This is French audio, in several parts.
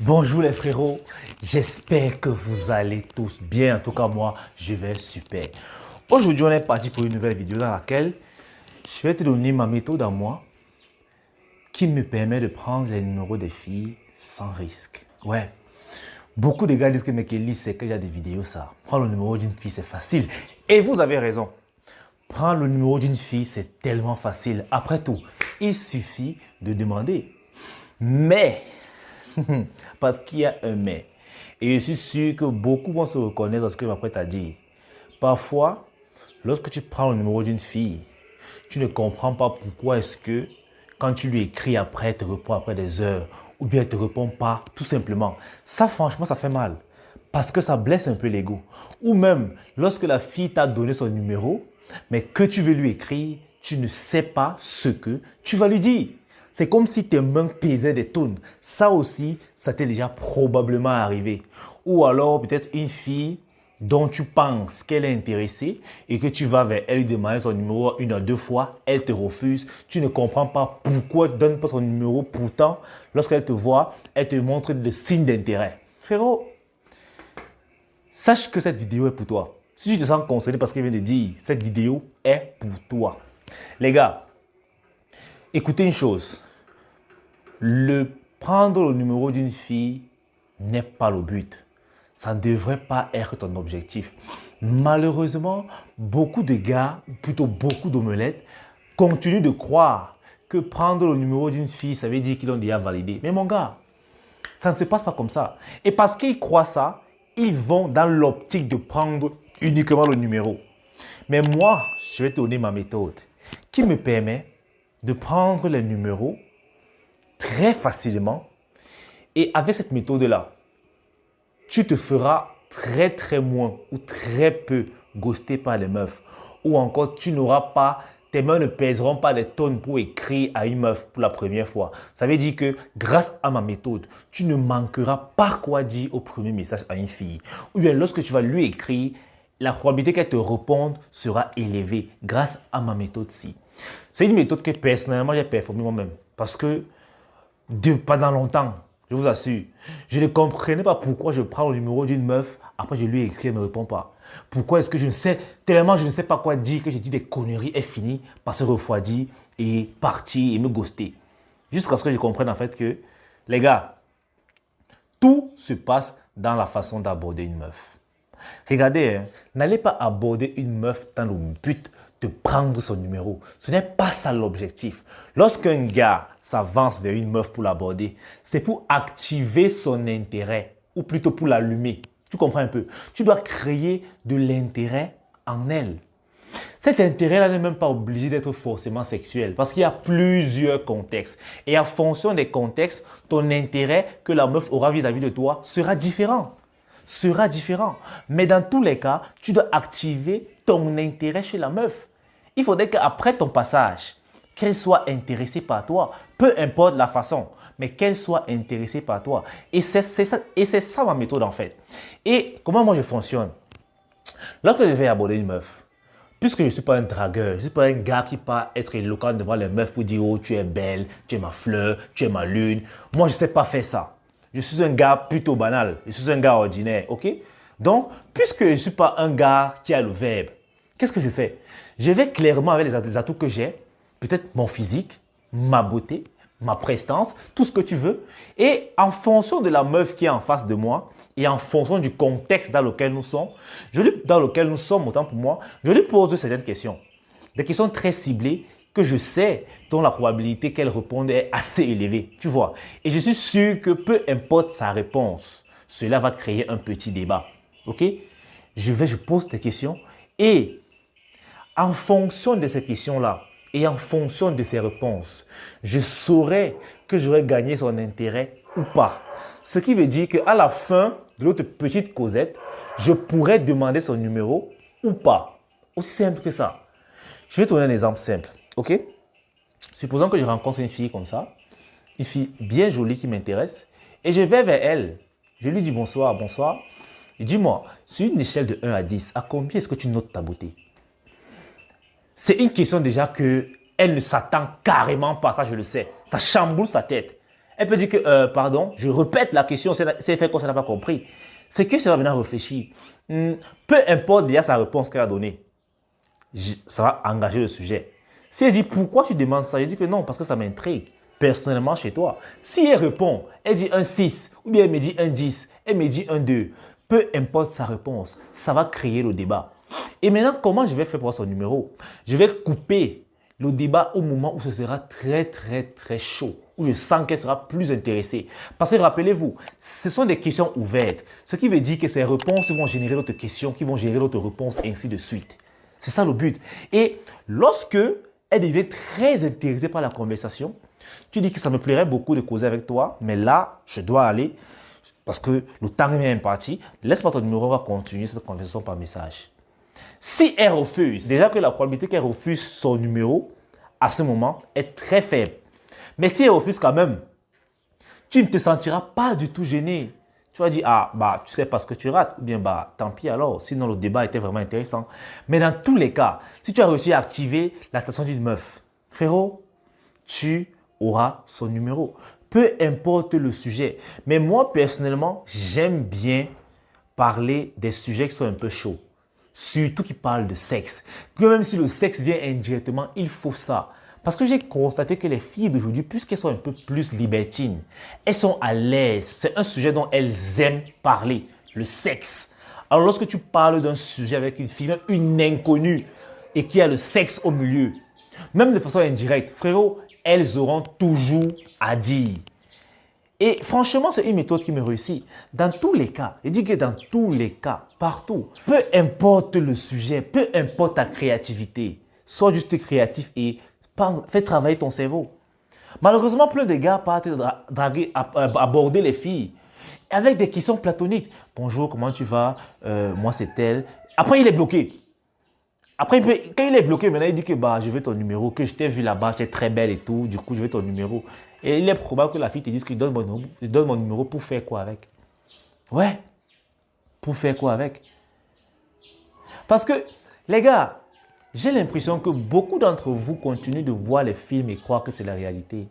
Bonjour les frérots, j'espère que vous allez tous bien. En tout cas, moi, je vais super. Aujourd'hui, on est parti pour une nouvelle vidéo dans laquelle je vais te donner ma méthode à moi qui me permet de prendre les numéros des filles sans risque. Ouais, beaucoup de gars disent que mais Kelly, c'est que j'ai des vidéos ça. Prendre le numéro d'une fille, c'est facile. Et vous avez raison. Prendre le numéro d'une fille, c'est tellement facile. Après tout, il suffit de demander. Mais, parce qu'il y a un mais. Et je suis sûr que beaucoup vont se reconnaître dans ce que je m'apprête à dire. Parfois, lorsque tu prends le numéro d'une fille, tu ne comprends pas pourquoi est-ce que quand tu lui écris après, elle te répond après des heures, ou bien elle ne te répond pas, tout simplement. Ça, franchement, ça fait mal. Parce que ça blesse un peu l'ego. Ou même, lorsque la fille t'a donné son numéro, mais que tu veux lui écrire, tu ne sais pas ce que tu vas lui dire. C'est comme si tes mains pesaient des tonnes. Ça aussi, ça t'est déjà probablement arrivé. Ou alors peut-être une fille dont tu penses qu'elle est intéressée et que tu vas vers elle lui demander son numéro une ou deux fois, elle te refuse. Tu ne comprends pas pourquoi elle ne donne pas son numéro. Pourtant, lorsqu'elle te voit, elle te montre des signes d'intérêt. Frérot, sache que cette vidéo est pour toi. Si tu te sens concerné parce qu'elle vient de dire, cette vidéo est pour toi. Les gars, écoutez une chose. Prendre le numéro d'une fille n'est pas le but. Ça ne devrait pas être ton objectif. Malheureusement, beaucoup de gars, plutôt beaucoup d'omelettes, continuent de croire que prendre le numéro d'une fille, ça veut dire qu'ils l'ont déjà validé. Mais mon gars, ça ne se passe pas comme ça. Et parce qu'ils croient ça, ils vont dans l'optique de prendre uniquement le numéro. Mais moi, je vais te donner ma méthode qui me permet de prendre les numéros très facilement. Et avec cette méthode-là, tu te feras très moins ou très peu ghoster par les meufs. Ou encore, tu n'auras pas, tes mains ne pèseront pas des tonnes pour écrire à une meuf pour la première fois. Ça veut dire que grâce à ma méthode, tu ne manqueras pas quoi dire au premier message à une fille. Ou bien lorsque tu vas lui écrire, la probabilité qu'elle te réponde sera élevée grâce à ma méthode-ci. C'est une méthode que personnellement j'ai performée moi-même. Parce que pendant longtemps, je vous assure, je ne comprenais pas pourquoi je prends le numéro d'une meuf, après je lui écris, elle ne me répond pas. Pourquoi est-ce que je ne sais, tellement je ne sais pas quoi dire, que je dis des conneries, elle finit par se refroidir et partir et me ghoster. Jusqu'à ce que je comprenne en fait que, les gars, tout se passe dans la façon d'aborder une meuf. Regardez, hein, n'allez pas aborder une meuf dans le but de prendre son numéro. Ce n'est pas ça l'objectif. Lorsqu'un gars s'avance vers une meuf pour l'aborder, c'est pour activer son intérêt, ou plutôt pour l'allumer. Tu comprends un peu? Tu dois créer de l'intérêt en elle. Cet intérêt-là n'est même pas obligé d'être forcément sexuel parce qu'il y a plusieurs contextes. Et en fonction des contextes, ton intérêt que la meuf aura vis-à-vis de toi sera différent. Mais dans tous les cas, tu dois activer ton intérêt chez la meuf. Il faudrait qu'après ton passage, qu'elle soit intéressée par toi, peu importe la façon, mais qu'elle soit intéressée par toi. Et c'est ça ma méthode en fait. Et comment moi je fonctionne? Lorsque je vais aborder une meuf, puisque je ne suis pas un dragueur, je ne suis pas un gars qui part être éloquent devant les meufs pour dire « Oh, tu es belle, tu es ma fleur, tu es ma lune ». Moi, je ne sais pas faire ça. Je suis un gars plutôt banal. Je suis un gars ordinaire, ok? Donc, puisque je ne suis pas un gars qui a le verbe, qu'est-ce que je fais? Je vais clairement avec les atouts que j'ai, peut-être mon physique, ma beauté, ma prestance, tout ce que tu veux. Et en fonction de la meuf qui est en face de moi, et en fonction du contexte dans lequel nous sommes, autant pour moi, je lui pose de certaines questions. Des questions très ciblées que je sais dont la probabilité qu'elle réponde est assez élevée, tu vois. Et je suis sûr que peu importe sa réponse, cela va créer un petit débat, ok? Je pose des questions et en fonction de ces questions-là et en fonction de ses réponses, je saurai que j'aurai gagné son intérêt ou pas. Ce qui veut dire qu'à la fin de notre petite causette, je pourrais demander son numéro ou pas. Aussi simple que ça. Je vais te donner un exemple simple. Ok? Supposons que je rencontre une fille comme ça, une fille bien jolie qui m'intéresse, et je vais vers elle. Je lui dis bonsoir, bonsoir. Et dis-moi, sur une échelle de 1 à 10, à combien est-ce que tu notes ta beauté? C'est une question déjà que elle ne s'attend carrément pas, ça je le sais. Ça chamboule sa tête. Elle peut dire que, pardon, je répète la question, c'est fait comme ça n'a pas compris. C'est que ça va maintenant réfléchir. Peu importe déjà sa réponse qu'elle a donnée, ça va engager le sujet. Si elle dit pourquoi tu demandes ça, je dis que non, parce que ça m'intrigue. Personnellement chez toi. Si elle répond, elle dit un 6, ou bien elle me dit un 10, elle me dit un 2, peu importe sa réponse, ça va créer le débat. Et maintenant, comment je vais faire pour avoir son numéro? Je vais couper le débat au moment où ce sera très, très, très chaud, où je sens qu'elle sera plus intéressée. Parce que rappelez-vous, ce sont des questions ouvertes, ce qui veut dire que ces réponses vont générer d'autres questions, qui vont générer d'autres réponses, et ainsi de suite. C'est ça le but. Et lorsque elle devient très intéressée par la conversation, tu dis que ça me plairait beaucoup de causer avec toi, mais là, je dois aller parce que le temps est imparti. Laisse-moi ton numéro, on va continuer cette conversation par message. Si elle refuse, déjà que la probabilité qu'elle refuse son numéro à ce moment est très faible. Mais si elle refuse quand même, tu ne te sentiras pas du tout gêné. Tu vas dire, ah, bah, tu sais pas ce que tu rates, ou bien, bah, tant pis alors, sinon le débat était vraiment intéressant. Mais dans tous les cas, si tu as réussi à activer l'attention d'une meuf, frérot, tu auras son numéro. Peu importe le sujet. Mais moi, personnellement, j'aime bien parler des sujets qui sont un peu chauds. Surtout qui parlent de sexe. Que même si le sexe vient indirectement, il faut ça. Parce que j'ai constaté que les filles d'aujourd'hui, puisqu'elles sont un peu plus libertines, elles sont à l'aise. C'est un sujet dont elles aiment parler, le sexe. Alors lorsque tu parles d'un sujet avec une fille, même une inconnue, et qu'il y a le sexe au milieu, même de façon indirecte, frérot, elles auront toujours à dire. Et franchement, c'est une méthode qui me réussit. Dans tous les cas, je dis que dans tous les cas, partout, peu importe le sujet, peu importe ta créativité, sois juste créatif et fais travailler ton cerveau. Malheureusement, plein de gars partent draguer, aborder les filles avec des questions platoniques. Bonjour, comment tu vas? Moi, c'est elle. Après, il est bloqué. Après, quand il est bloqué, maintenant, il dit que bah, je veux ton numéro, que je t'ai vu là-bas, tu es très belle et tout, du coup, je veux ton numéro. Et il est probable que la fille te dise qu'il donne mon numéro pour faire quoi avec? Ouais, pour faire quoi avec? Parce que, les gars, j'ai l'impression que beaucoup d'entre vous continuent de voir les films et croire que c'est la réalité.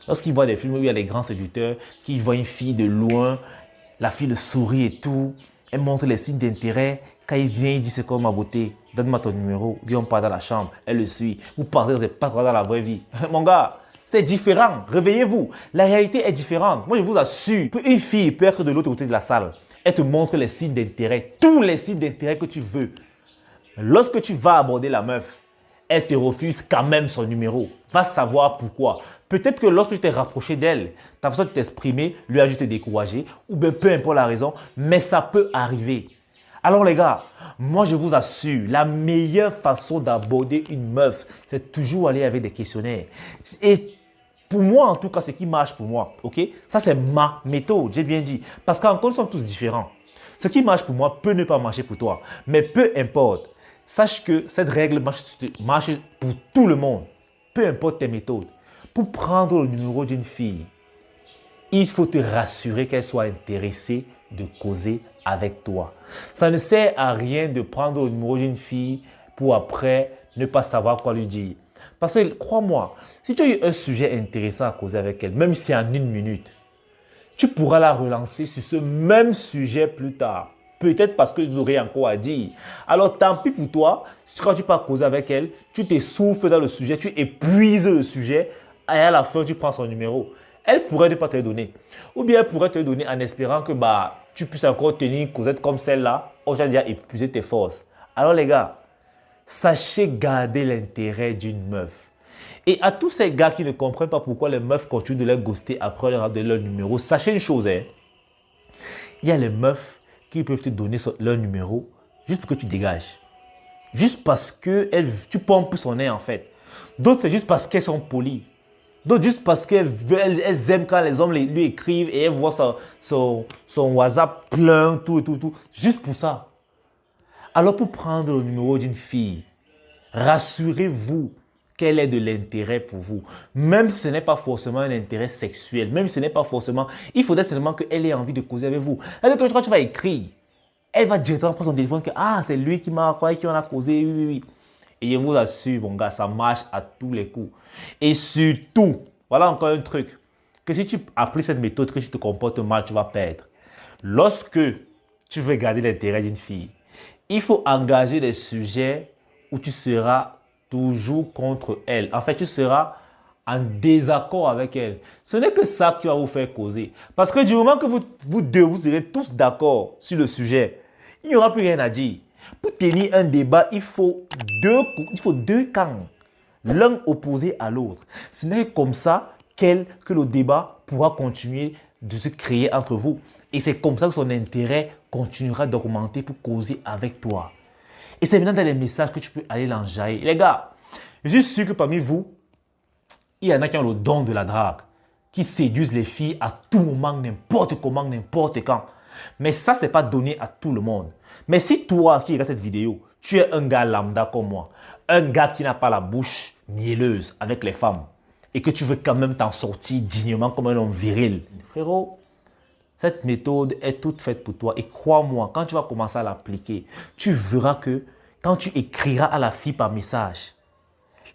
Lorsqu'ils voient des films où il y a des grands séducteurs, qu'ils voient une fille de loin, la fille le sourit et tout, elle montre les signes d'intérêt. Quand il vient, il dit c'est comme ma beauté, donne-moi ton numéro. Viens, on part dans la chambre, elle le suit. Vous partez, vous n'êtes pas dans la vraie vie. Mon gars, c'est différent. Réveillez-vous. La réalité est différente. Moi, je vous assure, une fille peut être de l'autre côté de la salle. Elle te montre les signes d'intérêt, tous les signes d'intérêt que tu veux. Lorsque tu vas aborder la meuf, elle te refuse quand même son numéro. Va savoir pourquoi. Peut-être que lorsque tu t'es rapproché d'elle, ta façon de t'exprimer lui a juste découragé, ou bien peu importe la raison, mais ça peut arriver. Alors les gars, moi je vous assure, la meilleure façon d'aborder une meuf, c'est toujours aller avec des questionnaires. Et pour moi, en tout cas, ce qui marche pour moi, ok? Ça, c'est ma méthode, j'ai bien dit. Parce qu'encore, nous sommes tous différents. Ce qui marche pour moi peut ne pas marcher pour toi. Mais peu importe. Sache que cette règle marche pour tout le monde. Peu importe tes méthodes. Pour prendre le numéro d'une fille, il faut te rassurer qu'elle soit intéressée de causer avec toi. Ça ne sert à rien de prendre le numéro d'une fille pour après ne pas savoir quoi lui dire. Parce que crois-moi, si tu as eu un sujet intéressant à causer avec elle, même si en une minute, tu pourras la relancer sur ce même sujet plus tard. Peut-être parce que vous aurez encore à dire. Alors tant pis pour toi, quand tu pars causer avec elle, tu t'essouffles dans le sujet, tu épuises le sujet et à la fin tu prends son numéro. Elle pourrait ne pas te le donner. Ou bien elle pourrait te le donner en espérant que tu puisses encore tenir une causette comme celle-là. Aujourd'hui, déjà épuisé tes forces. Alors les gars, sachez garder l'intérêt d'une meuf. Et à tous ces gars qui ne comprennent pas pourquoi les meufs continuent de les ghoster après leur donner leur numéro, sachez une chose, hein. Il y a les meufs qui peuvent te donner leur numéro juste pour que tu dégages. Juste parce que tu pompes son nez en fait. D'autres, c'est juste parce qu'elles sont polies. D'autres, juste parce qu'elles aiment quand les hommes lui écrivent et elles voient son WhatsApp plein, tout. Juste pour ça. Alors pour prendre le numéro d'une fille, rassurez-vous qu'elle ait de l'intérêt pour vous. Même si ce n'est pas forcément un intérêt sexuel, même si ce n'est pas forcément... Il faudrait seulement qu'elle ait envie de causer avec vous. Alors que quand tu vas écrire, elle va directement prendre son téléphone que c'est lui qui m'a qui on a causé, oui. Et je vous assure, mon gars, ça marche à tous les coups. Et surtout, voilà encore un truc que si tu appliques cette méthode, que tu te comportes mal, tu vas perdre. Lorsque tu veux garder l'intérêt d'une fille, il faut engager des sujets où tu seras toujours contre elle. En fait, tu seras en désaccord avec elle. Ce n'est que ça qui va vous faire causer. Parce que du moment que vous deux, vous serez tous d'accord sur le sujet, il n'y aura plus rien à dire. Pour tenir un débat, il faut deux camps, l'un opposé à l'autre. Ce n'est comme ça que le débat pourra continuer de se créer entre vous. Et c'est comme ça que son intérêt continuera d'augmenter pour causer avec toi. Et c'est maintenant dans les messages que tu peux aller l'enjailler. Les gars, je suis sûr que parmi vous, il y en a qui ont le don de la drague, qui séduisent les filles à tout moment, n'importe comment, n'importe quand. Mais ça, ce n'est pas donné à tout le monde. Mais si toi qui regardes cette vidéo, tu es un gars lambda comme moi, un gars qui n'a pas la bouche mielleuse avec les femmes, et que tu veux quand même t'en sortir dignement comme un homme viril, frérot, cette méthode est toute faite pour toi. Et crois-moi, quand tu vas commencer à l'appliquer, tu verras que quand tu écriras à la fille par message,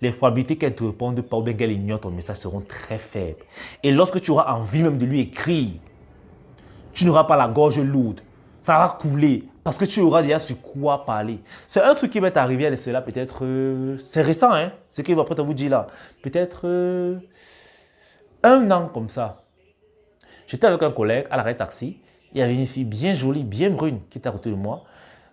les probabilités qu'elle te réponde pas ou bien qu'elle ignore ton message seront très faibles. Et lorsque tu auras envie même de lui écrire, tu n'auras pas la gorge lourde. Ça va couler parce que tu auras déjà sur quoi parler. C'est un truc qui m'est arrivé à cela peut-être... c'est récent, hein? Ce qu'il va peut-être vous dire là. Peut-être 1 an comme ça. J'étais avec un collègue à l'arrêt taxi. Il y avait une fille bien jolie, bien brune qui était à côté de moi.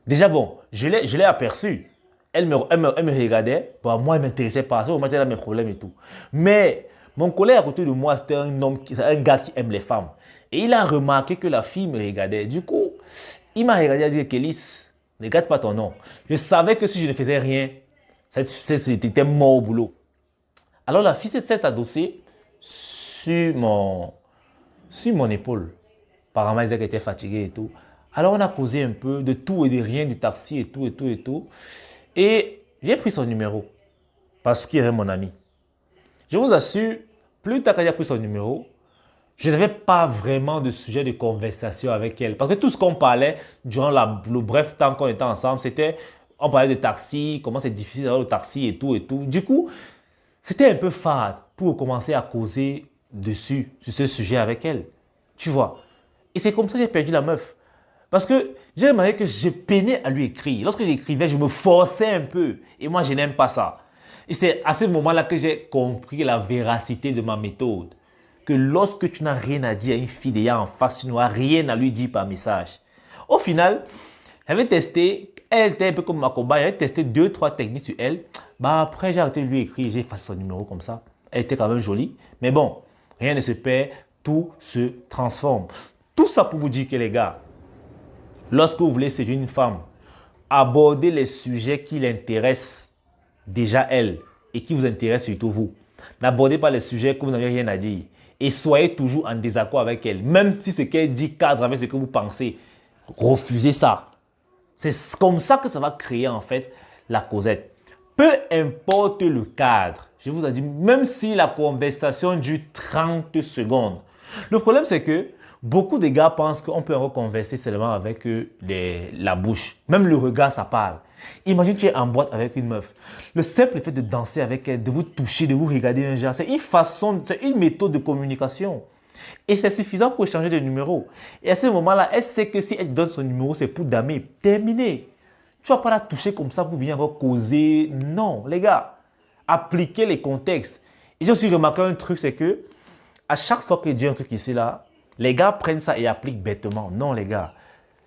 Déjà bon, je l'ai aperçue. Elle me regardait. Bon, moi, elle ne m'intéressait pas. Ça, elle a mes problèmes et tout. Mais mon collègue à côté de moi, c'était un gars qui aime les femmes. Et il a remarqué que la fille me regardait. Du coup, il m'a regardé et a dit, Kélis, ne regarde pas ton nom. Je savais que si je ne faisais rien, c'était mort au boulot. Alors la fille s'est adossée sur mon épaule. Apparemment, elle disait qu'elle était fatiguée et tout. Alors on a causé un peu de tout et de rien, du taxi et tout et tout et tout. Et j'ai pris son numéro parce qu'il est mon ami. Je vous assure, plus tard quand j'ai pris son numéro, je n'avais pas vraiment de sujet de conversation avec elle. Parce que tout ce qu'on parlait durant le bref temps qu'on était ensemble, c'était, on parlait de taxi, comment c'est difficile d'avoir le taxi et tout et tout. Du coup, c'était un peu fade pour commencer à causer dessus, sur ce sujet avec elle. Tu vois. Et c'est comme ça que j'ai perdu la meuf. Parce que j'ai remarqué que je peinais à lui écrire. Lorsque j'écrivais, je me forçais un peu. Et moi, je n'aime pas ça. Et c'est à ce moment-là que j'ai compris la véracité de ma méthode. Que lorsque tu n'as rien à dire à une fille déjà en face, tu n'auras rien à lui dire par message. Au final, j'avais testé, elle était un peu comme ma cobaye, j'avais testé 2-3 techniques sur elle. Bah après, j'ai arrêté de lui écrire, j'ai effacé son numéro comme ça. Elle était quand même jolie. Mais bon, rien ne se perd, tout se transforme. Tout ça pour vous dire que les gars, lorsque vous voulez séduire une femme, abordez les sujets qui l'intéressent déjà elle et qui vous intéressent surtout vous. N'abordez pas les sujets que vous n'avez rien à dire. Et soyez toujours en désaccord avec elle. Même si ce qu'elle dit cadre avec ce que vous pensez, refusez ça. C'est comme ça que ça va créer en fait la causette. Peu importe le cadre, je vous ai dit, même si la conversation dure 30 secondes. Le problème c'est que beaucoup de gars pensent qu'on peut converser seulement avec la bouche. Même le regard, ça parle. Imagine tu es en boîte avec une meuf. Le simple fait de danser avec elle, de vous toucher, de vous regarder un genre, c'est une méthode de communication. Et c'est suffisant pour échanger de numéros. Et à ce moment-là, elle sait que si elle donne son numéro, c'est pour damer. Terminé. Tu ne vas pas la toucher comme ça pour venir encore causer. Non, les gars. Appliquez les contextes. Et j'ai aussi remarqué un truc, c'est que à chaque fois que je dis un truc ici, là, les gars prennent ça et appliquent bêtement. Non, les gars.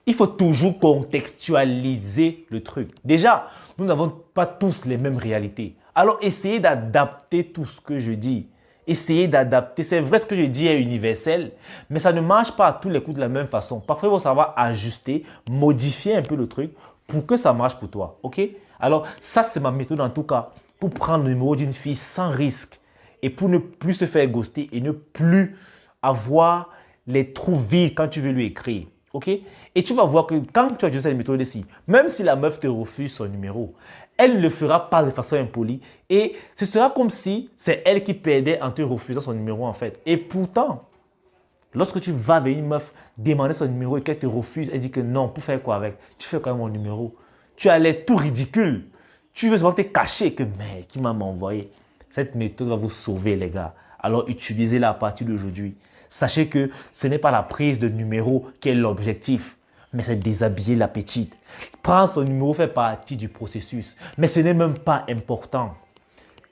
Il faut toujours contextualiser le truc. Déjà, nous n'avons pas tous les mêmes réalités. Alors, essayez d'adapter tout ce que je dis. Essayez d'adapter. C'est vrai, ce que je dis est universel, mais ça ne marche pas à tous les coups de la même façon. Parfois, il faut savoir ajuster, modifier un peu le truc pour que ça marche pour toi. OK? Alors, ça, c'est ma méthode en tout cas pour prendre le numéro d'une fille sans risque et pour ne plus se faire ghoster et ne plus avoir les trous vides quand tu veux lui écrire. OK? Et tu vas voir que quand tu as utilisé cette méthode-ci, même si la meuf te refuse son numéro, elle ne le fera pas de façon impolie et ce sera comme si c'est elle qui perdait en te refusant son numéro en fait. Et pourtant, lorsque tu vas vers une meuf demander son numéro et qu'elle te refuse, elle dit que non, pour faire quoi avec? Tu fais quand même mon numéro. Tu as l'air tout ridicule. Tu veux seulement te cacher que, mais qui m'a envoyé? Cette méthode va vous sauver les gars. alors utilisez-la à partir d'aujourd'hui. Sachez que ce n'est pas la prise de numéro qui est l'objectif, mais c'est déshabiller la petite. Prendre son numéro fait partie du processus, mais ce n'est même pas important.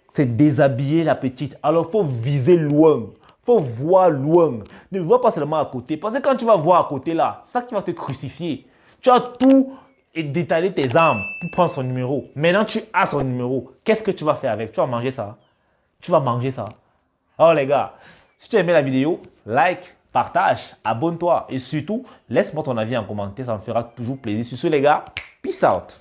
C'est déshabiller la petite. Alors, il faut viser loin. Il faut voir loin. Ne vois pas seulement à côté. Parce que quand tu vas voir à côté là, c'est ça qui va te crucifier. Tu as tout détalé tes armes pour prendre son numéro. Maintenant, tu as son numéro. Qu'est-ce que tu vas faire avec? Tu vas manger ça. Tu vas manger ça. Alors les gars, si tu as aimé la vidéo, like, partage, abonne-toi et surtout, laisse-moi ton avis en commentaire. Ça me fera toujours plaisir. Sur ce les gars, peace out.